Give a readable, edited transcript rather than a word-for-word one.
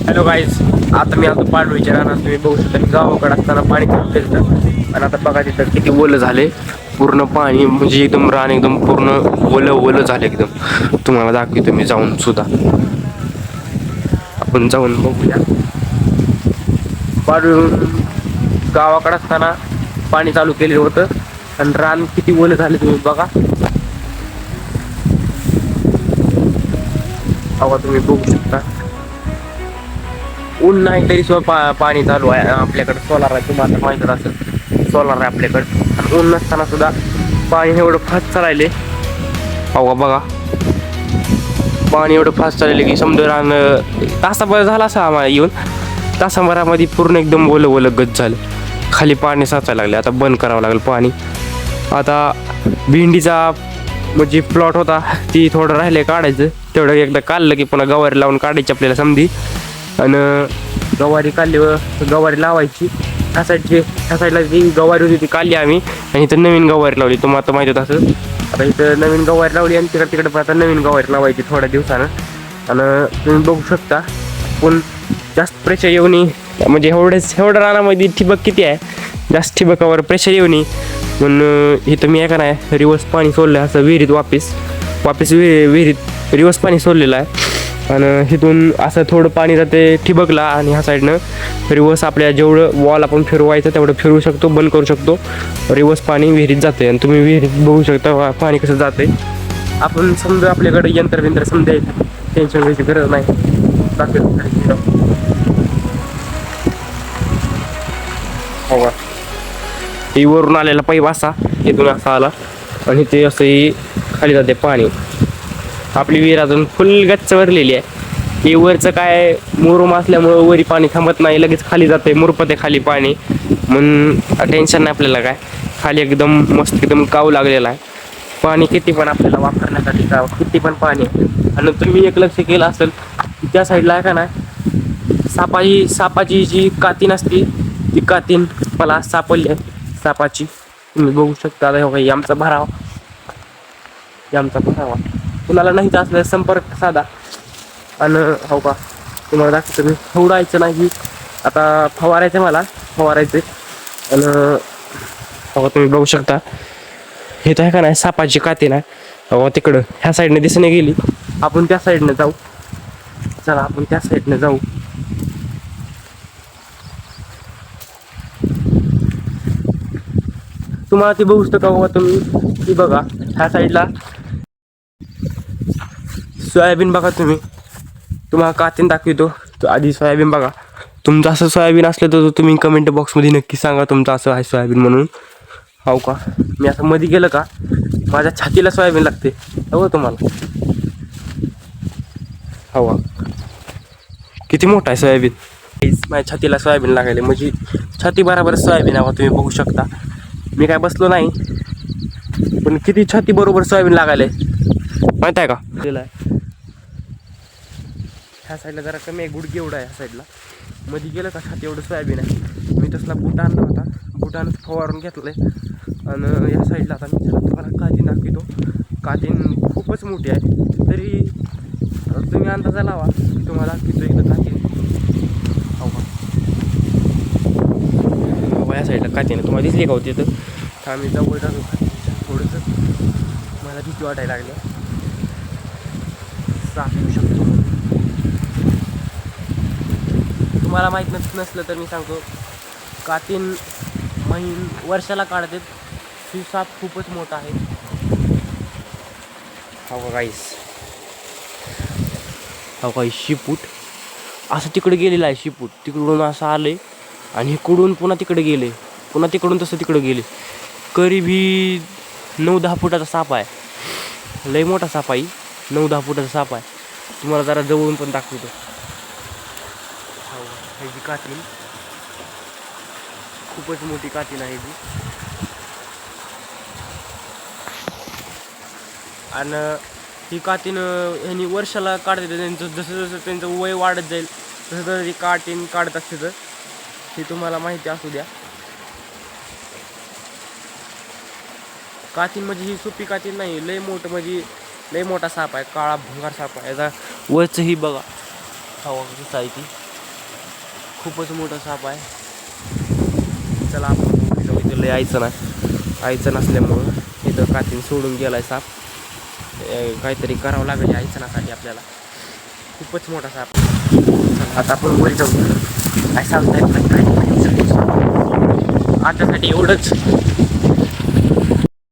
Hello guys, आता मी आलो पांडवीच्या रानात. तुम्ही बघू शकता की गावाकडे असताना पाणी खूप फिरतं आणि आता बघा तिथं किती ओलं झाले. पूर्ण पाणी म्हणजे एकदम रान एकदम पूर्ण ओलं ओलं झालं एकदम. तुम्हाला दाखवतो मी जाऊन सुद्धा. आपण जाऊन बघूया. पांडवी गावाकडे असताना पाणी चालू केलेलं होतं आणि रान किती ओलं झाले तुम्ही बघा. हवा तुम्ही बघू शकता. ऊन नाही तरी सुद्धा पाणी चालू आहे. आपल्याकडे सोलार आहे, तुम्हाला माहितच असेल सोलार आहे आपल्याकडे. आणि ऊन नसताना सुद्धा पाणी एवढं फास्ट चालायले. अहो बघा, पाणी एवढं फास्ट चालले की समुद्रान तासाभर झाला असा आम्हाला येऊन. तासाभरामध्ये पूर्ण एकदम ओलं ओलं गच झालं. खाली पाणी साचायला लागले. आता बंद करावं लागेल पाणी. आता भेंडीचा म्हणजे प्लॉट होता ती थोडं राहिले काढायचं. तेवढं एकदा काढलं की पुन्हा गवारी लावून काढायची आपल्याला समधी. आणि गवारी काढली व गवारी लावायची. ह्या साईडला जी गवारी होती ती काढली आम्ही आणि इथं नवीन गवारी लावली. तुम्हाला आता माहिती असं. आता इथं नवीन गवारी लावली आणि तिकडे पण आता नवीन गवारी लावायची थोड्या दिवसानं. आणि तुम्ही बघू शकता पण जास्त प्रेशर येऊ नये म्हणजे एवढं रानामध्ये ठिबक किती आहे, जास्त ठिबकावर प्रेशर येऊ नये म्हणून इथं मी का नाही रिवर्स पाणी सोडलं असं विहिरीत वापिस विहिरीत रिवर्स पाणी सोडलेलं आहे. आणि इथून असं थोडं पाणी जाते ठिबकला आणि ह्या साईडनं रिवर्स आपल्या जेवढं वॉल आपण फिरवायचं तेवढं फिरवू शकतो, बंद करू शकतो. रिवर्स पाणी विहिरीत जाते आणि तुम्ही विहिरीत बघू शकता पाणी कसं जाते. आपण समजा आपल्याकडे यंत्र समजा टेन्शन घ्यायची गरज नाही. हो, ही वरून आलेला पाईप असा इथून असा आला आणि ते असंही खाली जाते पाणी. आपली विहीर अजून फुल गच्च भरलेली आहे. हे वरचं काय मुरुम असल्यामुळं वरी पाणी थांबत नाही, लगेच खाली जाते मुरपते खाली पाणी. म्हणून टेन्शन नाही आपल्याला काय. खाली एकदम मस्त एकदम काव लागलेला आहे. पाणी किती पण आपल्याला वापरण्यासाठी का किती पण पाणी. आणि तुम्ही एक लक्ष केलं असेल त्या साईडला आहे का नाही सापाची जी कातीन असते ती कातीन मला सापडली आहे सापाची. तुम्ही बघू शकता. आता आमचा भरावा कुणाला नाही तर असलं संपर्क साधा. आणि हो का तुम्हाला दाखवतो मी. फोडायचं नाही आता, फवारायचं मला फवारायचं. आणि हो तुम्ही बघू शकता हे तर आहे का नाही सापाची काती ना. हो तिकडं ह्या साईडने दिसणे गेली. आपण त्या साईडने जाऊ. चला आपण त्या साईडने जाऊ. तुम्हाला ती बघू शकता बाबा तुम्ही. ती बघा ह्या साईडला सोयाबीन बघा तुम्ही. तुम्हाला कातीन दाखवतो तो आधी सोयाबीन बघा. तुमचं असं सोयाबीन असलं तर तुम्ही कमेंट बॉक्समध्ये नक्की सांगा तुमचं असं आहे सोयाबीन म्हणून. हो का मी असं मध्ये गेलं का माझ्या छातीला सोयाबीन लागते हो तुम्हाला. हवा किती मोठा आहे सोयाबीन. माझ्या छातीला सोयाबीन लागायले म्हणजे छाती बरोबर सोयाबीन हवा. तुम्ही बघू शकता मी काय बसलो नाही पण किती छाती बरोबर सोयाबीन लागायले माहित आहे का. ह्या साईडला जरा कमी आहे, गुडघे एवढा आहे ह्या साईडला. मध्ये गेलं का छाती एवढं सोयाबीन आहे. मी तसला बूट आणला होता, बुटानं फवारून घेतलंय. आणि या साईडला आता मी तुम्हाला कातीन दाखवतो. कातीन खूपच मोठी आहे. तरी तुम्ही अंदाजा लावा की तुम्हाला दाखवतो इथं कातीन. हो या साईडला कातीन तुम्हाला दिसली का होती तर आम्ही जवळ जातो. थोडंसं मला भीती वाटायला लागली. साप येऊ शकतो. तुम्हाला माहीत नसलं तर मी सांगतो कातीन वर्षाला काढतात. ही साप खूपच मोठा आहे. हो गाईस, हो काही शिपूट असं तिकडे गेलेलं आहे. शिपूट तिकडून असं आलंय आणि इकडून पुन्हा तिकडे गेले, पुन्हा तिकडून तसं तिकडे गेले. करीबी 9-10 फुटाचा साप आहे. लय मोठा साप आहे. 9-10 फुटाचा साप आहे. तुम्हाला जरा जवळून पण दाखवतो. ह्याची कातीन खूपच मोठी कातीन आहे ती. आणि ही कातीन ह्यांनी वर्षाला काढते. त्यांचं जसं जसं त्यांचं वय वाढत जाईल तसं तसं ती कातीन काढत असते. तर हे तुम्हाला माहिती असू द्या. कातीन म्हणजे ही सोपी कातीन नाही, लय मोठं म्हणजे लय मोठा साप आहे. काळा भंगार साप आहे. याचा वरचंही बघा हवा कशी आहे ती. खूपच मोठा साप आहे. चला आपण जाऊ. इथं लय यायचं नसल्यामुळं इथं कातीन सोडून गेलाय साप. काहीतरी करावं लागेल आयचनासाठी आपल्याला. खूपच मोठा साप. चला आता आपण वर जाऊ. काय सांगता येत नाही. आतासाठी एवढंच.